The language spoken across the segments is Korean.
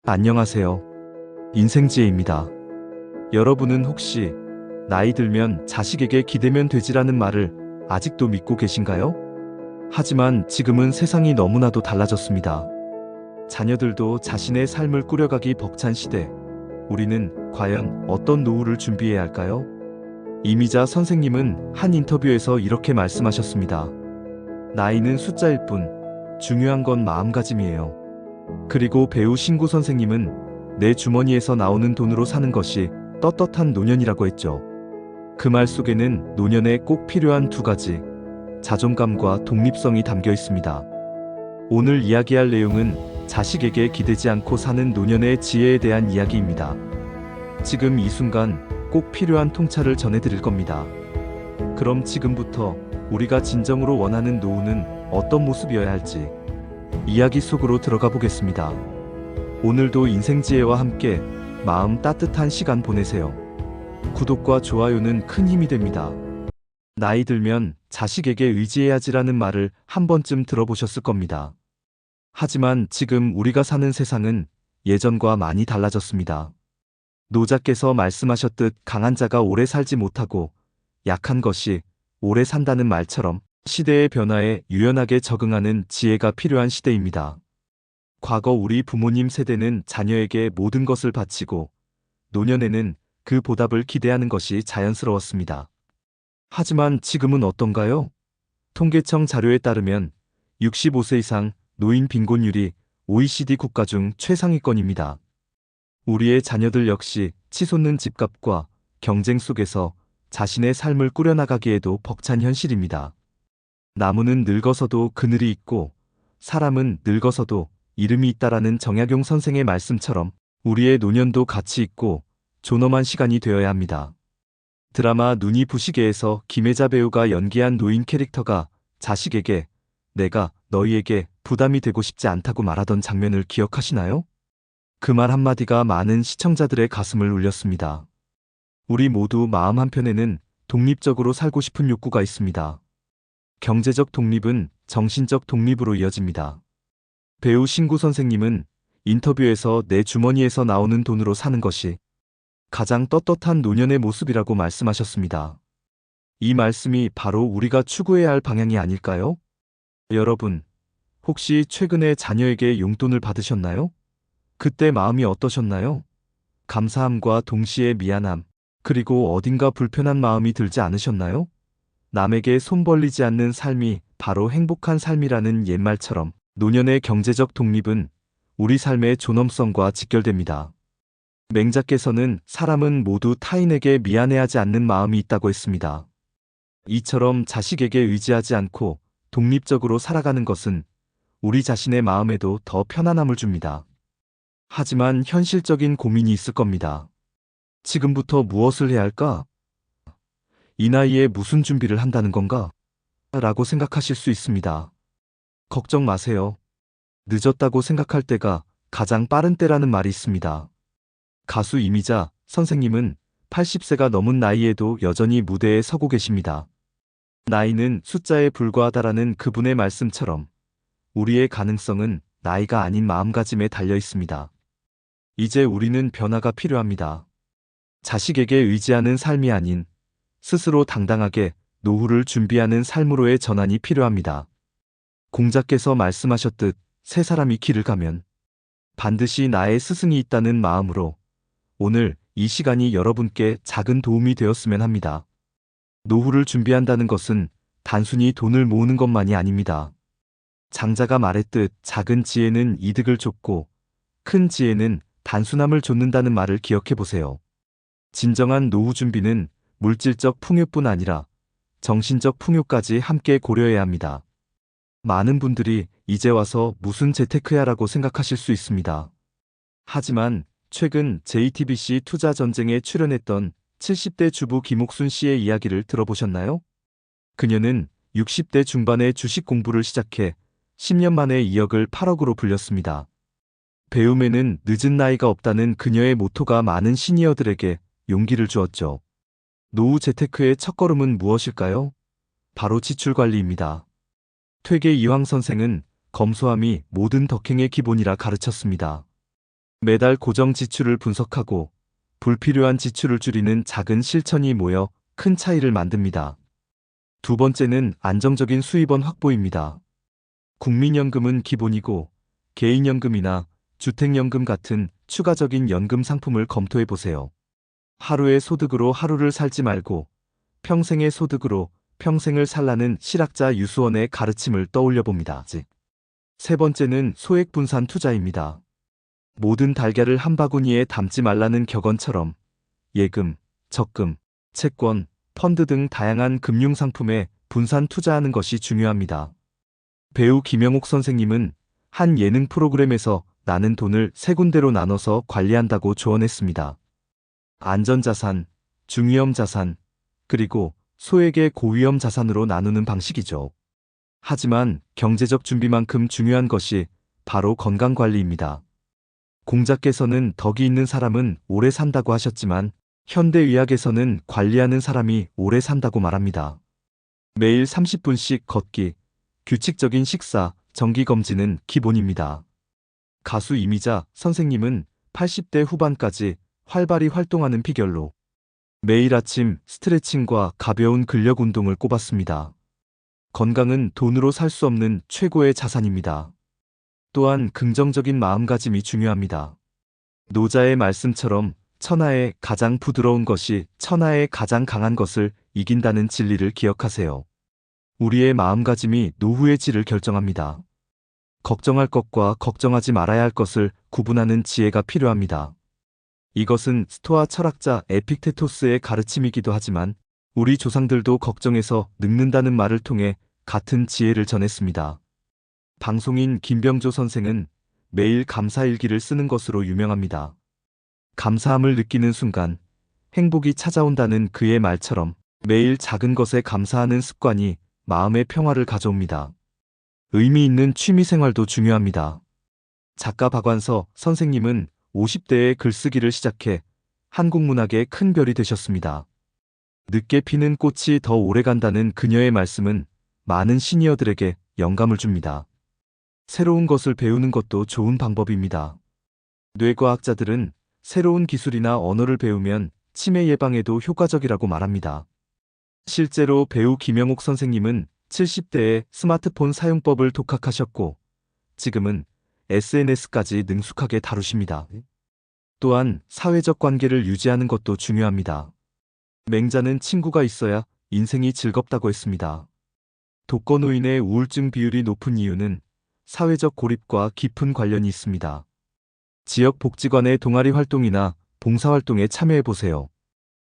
안녕하세요. 인생지혜입니다. 여러분은 혹시 나이 들면 자식에게 기대면 되지라는 말을 아직도 믿고 계신가요? 하지만 지금은 세상이 너무나도 달라졌습니다. 자녀들도 자신의 삶을 꾸려가기 벅찬 시대. 우리는 과연 어떤 노후를 준비해야 할까요? 이미자 선생님은 한 인터뷰에서 이렇게 말씀하셨습니다. 나이는 숫자일 뿐, 중요한 건 마음가짐이에요. 그리고 배우 신구 선생님은 내 주머니에서 나오는 돈으로 사는 것이 떳떳한 노년이라고 했죠. 그 말 속에는 노년에 꼭 필요한 두 가지, 자존감과 독립성이 담겨 있습니다. 오늘 이야기할 내용은 자식에게 기대지 않고 사는 노년의 지혜에 대한 이야기입니다. 지금 이 순간 꼭 필요한 통찰을 전해드릴 겁니다. 그럼 지금부터 우리가 진정으로 원하는 노후는 어떤 모습이어야 할지 이야기 속으로 들어가 보겠습니다. 오늘도 인생지혜와 함께 마음 따뜻한 시간 보내세요. 구독과 좋아요는 큰 힘이 됩니다. 나이 들면 자식에게 의지해야지라는 말을 한 번쯤 들어보셨을 겁니다. 하지만 지금 우리가 사는 세상은 예전과 많이 달라졌습니다. 노자께서 말씀하셨듯 강한 자가 오래 살지 못하고 약한 것이 오래 산다는 말처럼 시대의 변화에 유연하게 적응하는 지혜가 필요한 시대입니다. 과거 우리 부모님 세대는 자녀에게 모든 것을 바치고 노년에는 그 보답을 기대하는 것이 자연스러웠습니다. 하지만 지금은 어떤가요? 통계청 자료에 따르면 65세 이상 노인 빈곤율이 OECD 국가 중 최상위권입니다. 우리의 자녀들 역시 치솟는 집값과 경쟁 속에서 자신의 삶을 꾸려나가기에도 벅찬 현실입니다. 나무는 늙어서도 그늘이 있고 사람은 늙어서도 이름이 있다라는 정약용 선생의 말씀처럼 우리의 노년도 가치 있고 존엄한 시간이 되어야 합니다. 드라마 눈이 부시게에서 김혜자 배우가 연기한 노인 캐릭터가 자식에게 내가 너희에게 부담이 되고 싶지 않다고 말하던 장면을 기억하시나요? 그 말 한마디가 많은 시청자들의 가슴을 울렸습니다. 우리 모두 마음 한편에는 독립적으로 살고 싶은 욕구가 있습니다. 경제적 독립은 정신적 독립으로 이어집니다. 배우 신구 선생님은 인터뷰에서 내 주머니에서 나오는 돈으로 사는 것이 가장 떳떳한 노년의 모습이라고 말씀하셨습니다. 이 말씀이 바로 우리가 추구해야 할 방향이 아닐까요? 여러분, 혹시 최근에 자녀에게 용돈을 받으셨나요? 그때 마음이 어떠셨나요? 감사함과 동시에 미안함, 그리고 어딘가 불편한 마음이 들지 않으셨나요? 남에게 손 벌리지 않는 삶이 바로 행복한 삶이라는 옛말처럼 노년의 경제적 독립은 우리 삶의 존엄성과 직결됩니다. 맹자께서는 사람은 모두 타인에게 미안해하지 않는 마음이 있다고 했습니다. 이처럼 자식에게 의지하지 않고 독립적으로 살아가는 것은 우리 자신의 마음에도 더 편안함을 줍니다. 하지만 현실적인 고민이 있을 겁니다. 지금부터 무엇을 해야 할까? 이 나이에 무슨 준비를 한다는 건가? 라고 생각하실 수 있습니다. 걱정 마세요. 늦었다고 생각할 때가 가장 빠른 때라는 말이 있습니다. 가수 이미자 선생님은 80세가 넘은 나이에도 여전히 무대에 서고 계십니다. 나이는 숫자에 불과하다라는 그분의 말씀처럼 우리의 가능성은 나이가 아닌 마음가짐에 달려 있습니다. 이제 우리는 변화가 필요합니다. 자식에게 의지하는 삶이 아닌 스스로 당당하게 노후를 준비하는 삶으로의 전환이 필요합니다. 공자께서 말씀하셨듯 세 사람이 길을 가면 반드시 나의 스승이 있다는 마음으로 오늘 이 시간이 여러분께 작은 도움이 되었으면 합니다. 노후를 준비한다는 것은 단순히 돈을 모으는 것만이 아닙니다. 장자가 말했듯 작은 지혜는 이득을 줬고 큰 지혜는 단순함을 줬는다는 말을 기억해 보세요. 진정한 노후 준비는 물질적 풍요뿐 아니라 정신적 풍요까지 함께 고려해야 합니다. 많은 분들이 이제 와서 무슨 재테크야라고 생각하실 수 있습니다. 하지만 최근 JTBC 투자전쟁에 출연했던 70대 주부 김옥순 씨의 이야기를 들어보셨나요? 그녀는 60대 중반에 주식 공부를 시작해 10년 만에 2억을 8억으로 불렸습니다. 배움에는 늦은 나이가 없다는 그녀의 모토가 많은 시니어들에게 용기를 주었죠. 노후 재테크의 첫걸음은 무엇일까요? 바로 지출관리입니다. 퇴계 이황 선생은 검소함이 모든 덕행의 기본이라 가르쳤습니다. 매달 고정 지출을 분석하고 불필요한 지출을 줄이는 작은 실천이 모여 큰 차이를 만듭니다. 두 번째는 안정적인 수입원 확보입니다. 국민연금은 기본이고 개인연금이나 주택연금 같은 추가적인 연금 상품을 검토해 보세요. 하루의 소득으로 하루를 살지 말고 평생의 소득으로 평생을 살라는 실학자 유수원의 가르침을 떠올려 봅니다. 세 번째는 소액 분산 투자입니다. 모든 달걀을 한 바구니에 담지 말라는 격언처럼 예금, 적금, 채권, 펀드 등 다양한 금융상품에 분산 투자하는 것이 중요합니다. 배우 김영옥 선생님은 한 예능 프로그램에서 나는 돈을 세 군데로 나눠서 관리한다고 조언했습니다. 안전자산, 중위험 자산, 그리고 소액의 고위험 자산으로 나누는 방식이죠. 하지만 경제적 준비만큼 중요한 것이 바로 건강관리입니다. 공자께서는 덕이 있는 사람은 오래 산다고 하셨지만 현대의학에서는 관리하는 사람이 오래 산다고 말합니다. 매일 30분씩 걷기, 규칙적인 식사, 정기검진은 기본입니다. 가수 이미자 선생님은 80대 후반까지 활발히 활동하는 비결로 매일 아침 스트레칭과 가벼운 근력 운동을 꼽았습니다. 건강은 돈으로 살 수 없는 최고의 자산입니다. 또한 긍정적인 마음가짐이 중요합니다. 노자의 말씀처럼 천하의 가장 부드러운 것이 천하의 가장 강한 것을 이긴다는 진리를 기억하세요. 우리의 마음가짐이 노후의 질을 결정합니다. 걱정할 것과 걱정하지 말아야 할 것을 구분하는 지혜가 필요합니다. 이것은 스토아 철학자 에픽테토스의 가르침이기도 하지만 우리 조상들도 걱정해서 늙는다는 말을 통해 같은 지혜를 전했습니다. 방송인 김병조 선생은 매일 감사일기를 쓰는 것으로 유명합니다. 감사함을 느끼는 순간 행복이 찾아온다는 그의 말처럼 매일 작은 것에 감사하는 습관이 마음의 평화를 가져옵니다. 의미 있는 취미 생활도 중요합니다. 작가 박완서 선생님은 50대에 글쓰기를 시작해 한국 문학의 큰 별이 되셨습니다. 늦게 피는 꽃이 더 오래 간다는 그녀의 말씀은 많은 시니어들에게 영감을 줍니다. 새로운 것을 배우는 것도 좋은 방법입니다. 뇌과학자들은 새로운 기술이나 언어를 배우면 치매 예방에도 효과적이라고 말합니다. 실제로 배우 김영옥 선생님은 70대에 스마트폰 사용법을 독학하셨고 지금은 SNS까지 능숙하게 다루십니다. 또한 사회적 관계를 유지하는 것도 중요합니다. 맹자는 친구가 있어야 인생이 즐겁다고 했습니다. 독거노인의 우울증 비율이 높은 이유는 사회적 고립과 깊은 관련이 있습니다. 지역 복지관의 동아리 활동이나 봉사활동에 참여해보세요.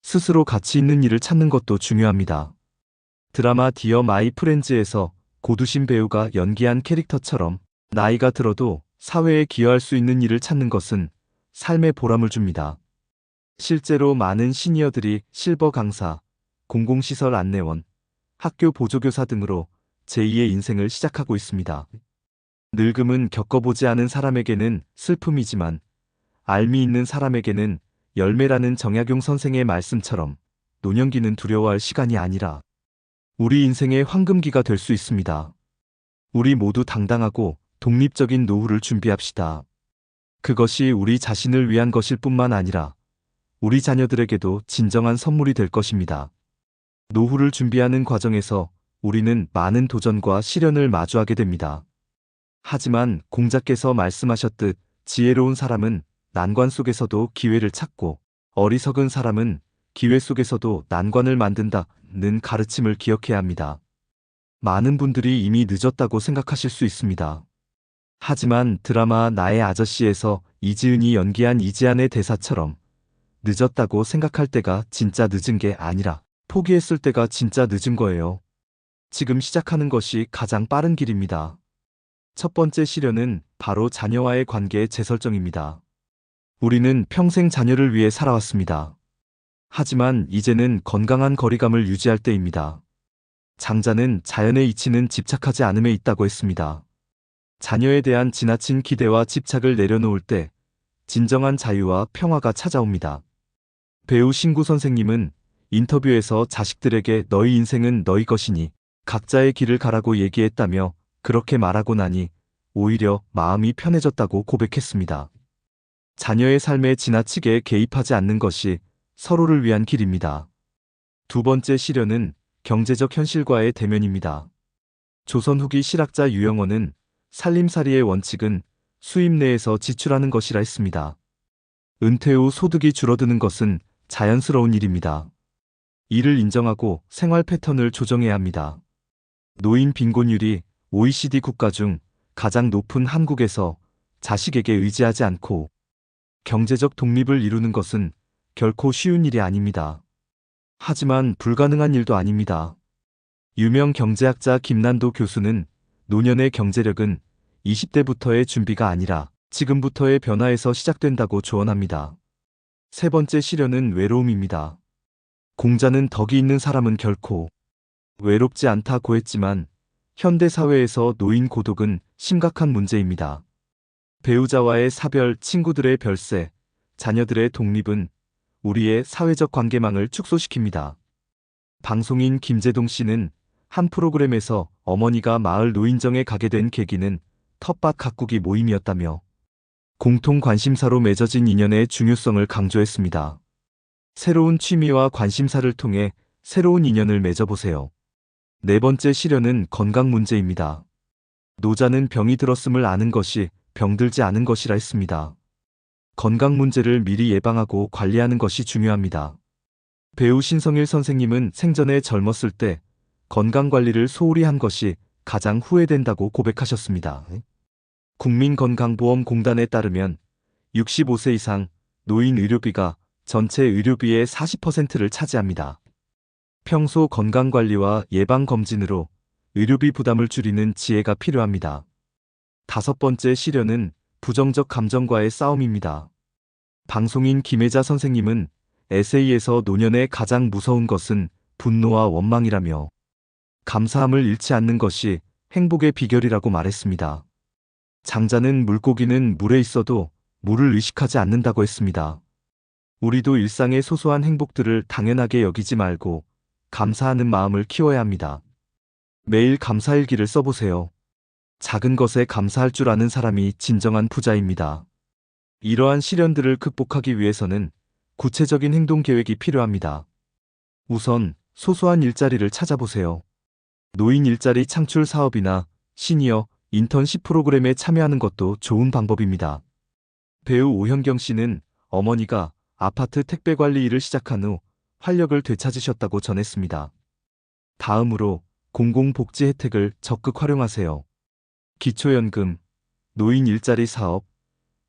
스스로 가치 있는 일을 찾는 것도 중요합니다. 드라마 디어 마이 프렌즈에서 고두심 배우가 연기한 캐릭터처럼 나이가 들어도 사회에 기여할 수 있는 일을 찾는 것은 삶의 보람을 줍니다. 실제로 많은 시니어들이 실버 강사, 공공시설 안내원, 학교 보조교사 등으로 제2의 인생을 시작하고 있습니다. 늙음은 겪어보지 않은 사람에게는 슬픔이지만 알미 있는 사람에게는 열매라는 정약용 선생의 말씀처럼 노년기는 두려워할 시간이 아니라 우리 인생의 황금기가 될 수 있습니다. 우리 모두 당당하고 독립적인 노후를 준비합시다. 그것이 우리 자신을 위한 것일 뿐만 아니라 우리 자녀들에게도 진정한 선물이 될 것입니다. 노후를 준비하는 과정에서 우리는 많은 도전과 시련을 마주하게 됩니다. 하지만 공자께서 말씀하셨듯 지혜로운 사람은 난관 속에서도 기회를 찾고 어리석은 사람은 기회 속에서도 난관을 만든다는 가르침을 기억해야 합니다. 많은 분들이 이미 늦었다고 생각하실 수 있습니다. 하지만 드라마 나의 아저씨에서 이지은이 연기한 이지안의 대사처럼 늦었다고 생각할 때가 진짜 늦은 게 아니라 포기했을 때가 진짜 늦은 거예요. 지금 시작하는 것이 가장 빠른 길입니다. 첫 번째 시련은 바로 자녀와의 관계의 재설정입니다. 우리는 평생 자녀를 위해 살아왔습니다. 하지만 이제는 건강한 거리감을 유지할 때입니다. 장자는 자연의 이치는 집착하지 않음에 있다고 했습니다. 자녀에 대한 지나친 기대와 집착을 내려놓을 때 진정한 자유와 평화가 찾아옵니다. 배우 신구 선생님은 인터뷰에서 자식들에게 너희 인생은 너희 것이니 각자의 길을 가라고 얘기했다며 그렇게 말하고 나니 오히려 마음이 편해졌다고 고백했습니다. 자녀의 삶에 지나치게 개입하지 않는 것이 서로를 위한 길입니다. 두 번째 시련은 경제적 현실과의 대면입니다. 조선 후기 실학자 유영원은 살림살이의 원칙은 수입 내에서 지출하는 것이라 했습니다. 은퇴 후 소득이 줄어드는 것은 자연스러운 일입니다. 이를 인정하고 생활 패턴을 조정해야 합니다. 노인 빈곤율이 OECD 국가 중 가장 높은 한국에서 자식에게 의지하지 않고 경제적 독립을 이루는 것은 결코 쉬운 일이 아닙니다. 하지만 불가능한 일도 아닙니다. 유명 경제학자 김난도 교수는 노년의 경제력은 20대부터의 준비가 아니라 지금부터의 변화에서 시작된다고 조언합니다. 세 번째 시련은 외로움입니다. 공자는 덕이 있는 사람은 결코 외롭지 않다고 했지만 현대 사회에서 노인 고독은 심각한 문제입니다. 배우자와의 사별, 친구들의 별세, 자녀들의 독립은 우리의 사회적 관계망을 축소시킵니다. 방송인 김재동 씨는 한 프로그램에서 어머니가 마을 노인정에 가게 된 계기는 텃밭 가꾸기 모임이었다며 공통 관심사로 맺어진 인연의 중요성을 강조했습니다. 새로운 취미와 관심사를 통해 새로운 인연을 맺어보세요. 네 번째 시련은 건강 문제입니다. 노자는 병이 들었음을 아는 것이 병들지 않은 것이라 했습니다. 건강 문제를 미리 예방하고 관리하는 것이 중요합니다. 배우 신성일 선생님은 생전에 젊었을 때 건강관리를 소홀히 한 것이 가장 후회된다고 고백하셨습니다. 국민건강보험공단에 따르면 65세 이상 노인 의료비가 전체 의료비의 40%를 차지합니다. 평소 건강관리와 예방검진으로 의료비 부담을 줄이는 지혜가 필요합니다. 다섯 번째 시련은 부정적 감정과의 싸움입니다. 방송인 김혜자 선생님은 에세이에서 노년의 가장 무서운 것은 분노와 원망이라며 감사함을 잃지 않는 것이 행복의 비결이라고 말했습니다. 장자는 물고기는 물에 있어도 물을 의식하지 않는다고 했습니다. 우리도 일상의 소소한 행복들을 당연하게 여기지 말고 감사하는 마음을 키워야 합니다. 매일 감사일기를 써보세요. 작은 것에 감사할 줄 아는 사람이 진정한 부자입니다. 이러한 시련들을 극복하기 위해서는 구체적인 행동 계획이 필요합니다. 우선 소소한 일자리를 찾아보세요. 노인 일자리 창출 사업이나 시니어 인턴십 프로그램에 참여하는 것도 좋은 방법입니다. 배우 오현경 씨는 어머니가 아파트 택배 관리 일을 시작한 후 활력을 되찾으셨다고 전했습니다. 다음으로 공공복지 혜택을 적극 활용하세요. 기초연금, 노인 일자리 사업,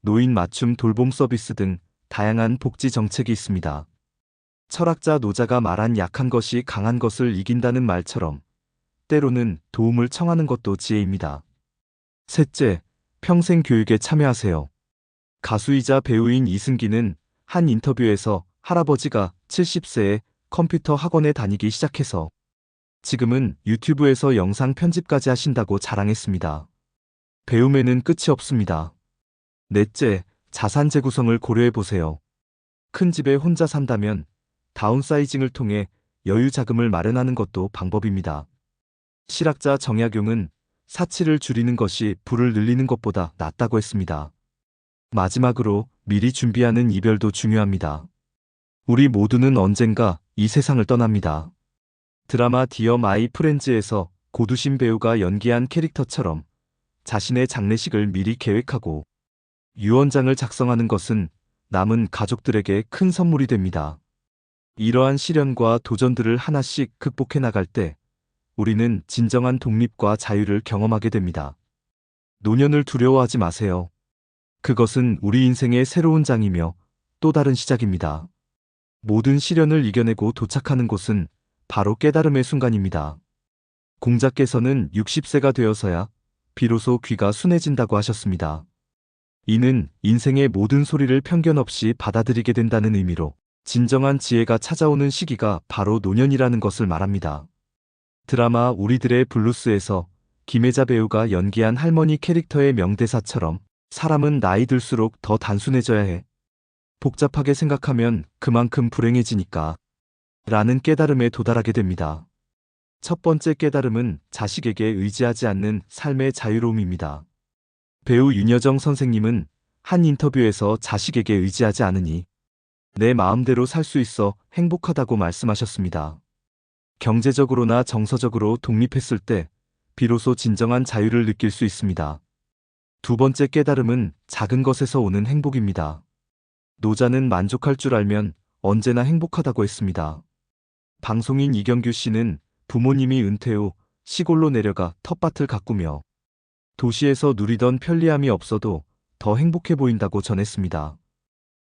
노인 맞춤 돌봄 서비스 등 다양한 복지 정책이 있습니다. 철학자 노자가 말한 약한 것이 강한 것을 이긴다는 말처럼 때로는 도움을 청하는 것도 지혜입니다. 셋째, 평생 교육에 참여하세요. 가수이자 배우인 이승기는 한 인터뷰에서 할아버지가 70세에 컴퓨터 학원에 다니기 시작해서 지금은 유튜브에서 영상 편집까지 하신다고 자랑했습니다. 배움에는 끝이 없습니다. 넷째, 자산 재구성을 고려해보세요. 큰 집에 혼자 산다면 다운사이징을 통해 여유 자금을 마련하는 것도 방법입니다. 실학자 정약용은 사치를 줄이는 것이 부를 늘리는 것보다 낫다고 했습니다. 마지막으로 미리 준비하는 이별도 중요합니다. 우리 모두는 언젠가 이 세상을 떠납니다. 드라마 디어 마이 프렌즈에서 고두심 배우가 연기한 캐릭터처럼 자신의 장례식을 미리 계획하고 유언장을 작성하는 것은 남은 가족들에게 큰 선물이 됩니다. 이러한 시련과 도전들을 하나씩 극복해 나갈 때 우리는 진정한 독립과 자유를 경험하게 됩니다. 노년을 두려워하지 마세요. 그것은 우리 인생의 새로운 장이며 또 다른 시작입니다. 모든 시련을 이겨내고 도착하는 곳은 바로 깨달음의 순간입니다. 공자께서는 60세가 되어서야 비로소 귀가 순해진다고 하셨습니다. 이는 인생의 모든 소리를 편견 없이 받아들이게 된다는 의미로 진정한 지혜가 찾아오는 시기가 바로 노년이라는 것을 말합니다. 드라마 우리들의 블루스에서 김혜자 배우가 연기한 할머니 캐릭터의 명대사처럼 사람은 나이 들수록 더 단순해져야 해. 복잡하게 생각하면 그만큼 불행해지니까. 라는 깨달음에 도달하게 됩니다. 첫 번째 깨달음은 자식에게 의지하지 않는 삶의 자유로움입니다. 배우 윤여정 선생님은 한 인터뷰에서 자식에게 의지하지 않으니 내 마음대로 살 수 있어 행복하다고 말씀하셨습니다. 경제적으로나 정서적으로 독립했을 때 비로소 진정한 자유를 느낄 수 있습니다. 두 번째 깨달음은 작은 것에서 오는 행복입니다. 노자는 만족할 줄 알면 언제나 행복하다고 했습니다. 방송인 이경규 씨는 부모님이 은퇴 후 시골로 내려가 텃밭을 가꾸며 도시에서 누리던 편리함이 없어도 더 행복해 보인다고 전했습니다.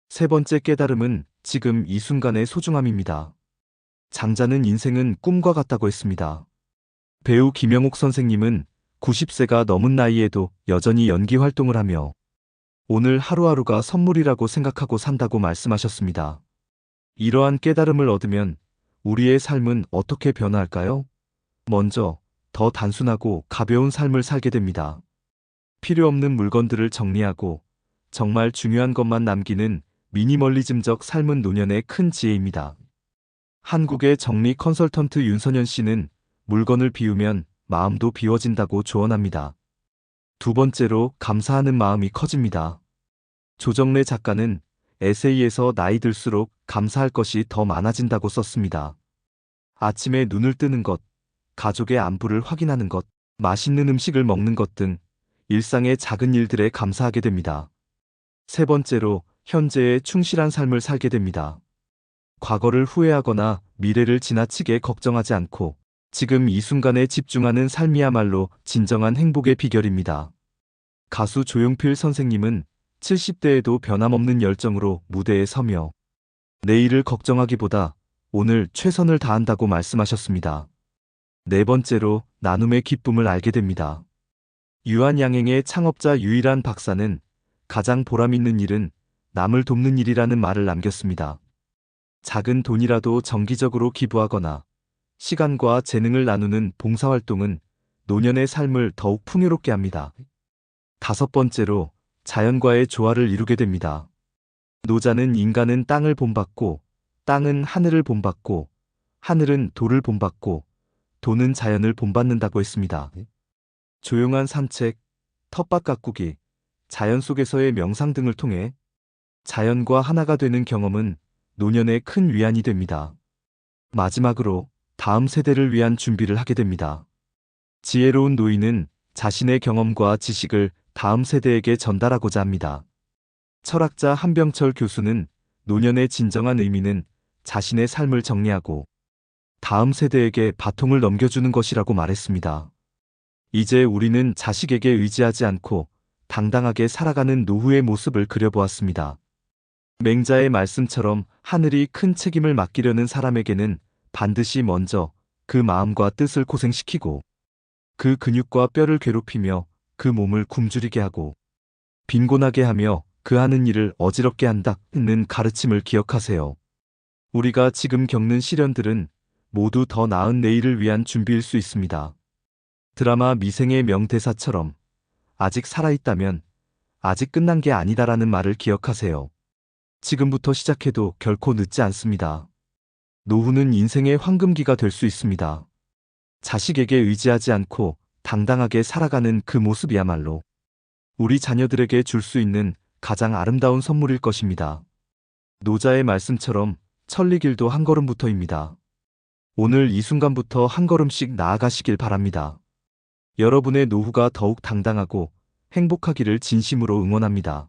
세 번째 깨달음은 지금 이 순간의 소중함입니다. 장자는 인생은 꿈과 같다고 했습니다. 배우 김영옥 선생님은 90세가 넘은 나이에도 여전히 연기 활동을 하며 오늘 하루하루가 선물이라고 생각하고 산다고 말씀하셨습니다. 이러한 깨달음을 얻으면 우리의 삶은 어떻게 변화할까요? 먼저, 더 단순하고 가벼운 삶을 살게 됩니다. 필요 없는 물건들을 정리하고 정말 중요한 것만 남기는 미니멀리즘적 삶은 노년의 큰 지혜입니다. 한국의 정리 컨설턴트 윤선현 씨는 물건을 비우면 마음도 비워진다고 조언합니다. 두 번째로 감사하는 마음이 커집니다. 조정래 작가는 에세이에서 나이 들수록 감사할 것이 더 많아진다고 썼습니다. 아침에 눈을 뜨는 것, 가족의 안부를 확인하는 것, 맛있는 음식을 먹는 것 등 일상의 작은 일들에 감사하게 됩니다. 세 번째로 현재에 충실한 삶을 살게 됩니다. 과거를 후회하거나 미래를 지나치게 걱정하지 않고 지금 이 순간에 집중하는 삶이야말로 진정한 행복의 비결입니다. 가수 조용필 선생님은 70대에도 변함없는 열정으로 무대에 서며 내일을 걱정하기보다 오늘 최선을 다한다고 말씀하셨습니다. 네 번째로 나눔의 기쁨을 알게 됩니다. 유한양행의 창업자 유일한 박사는 가장 보람 있는 일은 남을 돕는 일이라는 말을 남겼습니다. 작은 돈이라도 정기적으로 기부하거나 시간과 재능을 나누는 봉사활동은 노년의 삶을 더욱 풍요롭게 합니다. 다섯 번째로 자연과의 조화를 이루게 됩니다. 노자는 인간은 땅을 본받고 땅은 하늘을 본받고 하늘은 돌을 본받고 도는 자연을 본받는다고 했습니다. 조용한 산책, 텃밭 가꾸기, 자연 속에서의 명상 등을 통해 자연과 하나가 되는 경험은 노년의 큰 위안이 됩니다. 마지막으로 다음 세대를 위한 준비를 하게 됩니다. 지혜로운 노인은 자신의 경험과 지식을 다음 세대에게 전달하고자 합니다. 철학자 한병철 교수는 노년의 진정한 의미는 자신의 삶을 정리하고 다음 세대에게 바통을 넘겨주는 것이라고 말했습니다. 이제 우리는 자식에게 의지하지 않고 당당하게 살아가는 노후의 모습을 그려보았습니다. 맹자의 말씀처럼 하늘이 큰 책임을 맡기려는 사람에게는 반드시 먼저 그 마음과 뜻을 고생시키고 그 근육과 뼈를 괴롭히며 그 몸을 굶주리게 하고 빈곤하게 하며 그 하는 일을 어지럽게 한다는 가르침을 기억하세요. 우리가 지금 겪는 시련들은 모두 더 나은 내일을 위한 준비일 수 있습니다. 드라마 미생의 명대사처럼 아직 살아있다면 아직 끝난 게 아니다라는 말을 기억하세요. 지금부터 시작해도 결코 늦지 않습니다. 노후는 인생의 황금기가 될 수 있습니다. 자식에게 의지하지 않고 당당하게 살아가는 그 모습이야말로 우리 자녀들에게 줄 수 있는 가장 아름다운 선물일 것입니다. 노자의 말씀처럼 천리길도 한 걸음부터입니다. 오늘 이 순간부터 한 걸음씩 나아가시길 바랍니다. 여러분의 노후가 더욱 당당하고 행복하기를 진심으로 응원합니다.